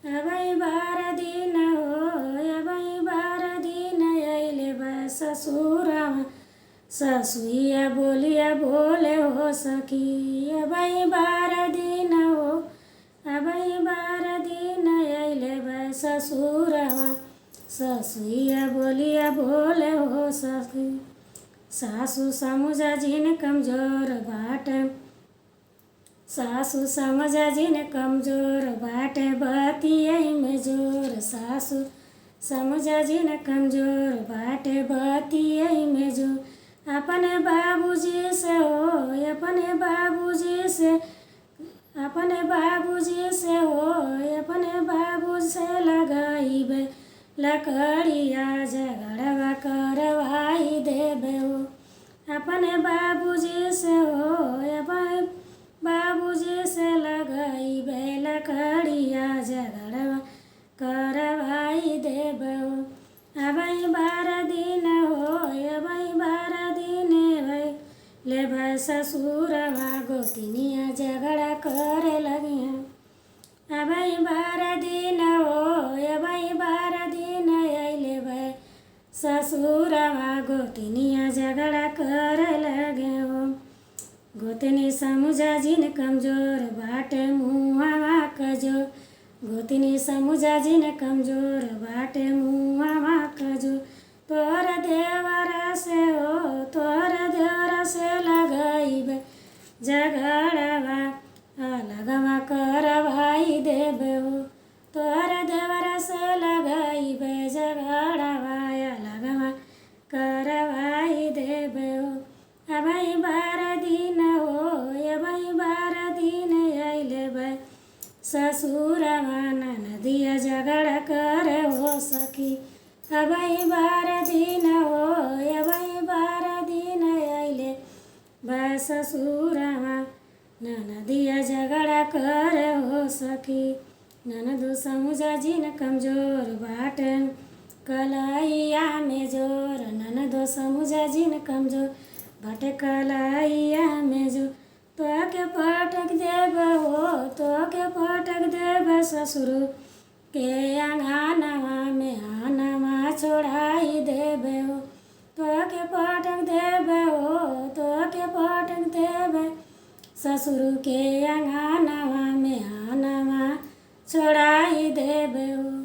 अबै बार दिन हो अबै बार दिन अइले बा ससुरवा ससुइया बोलिया बोले हो सखी। अबै बार दिन हो अबै बार दिन अइले बा ससुरवा ससुइया बोलिया बोले हो सखी। सासु समुझा जिन कमजोर बाटे सासु समझा जिन कमजोर बाटे बतियै में जोर। सासु समझा जिन कमजोर बाटे बतियै में जोर। अपने बाबूजी से हो अपने बाबूजी से अपने बाबूजी से हो अपने बाबू से लगाइबे लकड़िया झगड़वा करवाई देबे हो। अपने बाबूजी से हो अपने बाबूजी से लगाइबे लकड़िया झगड़वा करवाई देबे हो। अबै बार दिन हो अबै बार दिन ले भाई ससुरवा गोतिनिया झगड़ा करे लगिया। अबै बार दिन हो अबै बार दिन अइले भाई ससुरवा गोतिनिया झगड़ा करे लगे हो। गोतनी समुझा जिन कमजोर बाटे मुँहवा कजोर। गोतनी समुझा जिन कमजोर बाटे मुँहवा कजोर। तोर देवरा से हो तोर देवरा से लगाइबे झगड़वा अलगवा करवाई देबे हो। तोर देवरा से लगाइबे झगड़वा अलगवा करवाई देबे हो। अबै बार दिन हो अबै बार दिन अइले बा ससुरवा ननदिया झगड़ा करे हो सखी। अबै बार दिन हो अबै बार दिन अइले बा ससुरवा ननदिया झगड़ा करे हो सखी। ननदो समुझा जिन कमजोर बाटे कलैया में जोर। ननदो समुझा जिन कमजोर बाटे कलैया में जोर। तोके पटक देबे हो तोके पटक देबे ससुर के अंगनवा में आनवा छोड़ाई देबे हो। तोके पटक देबे हो तोके पटक देबे ससुर के अंगनवा में आनवा छोड़ाई देबे हो।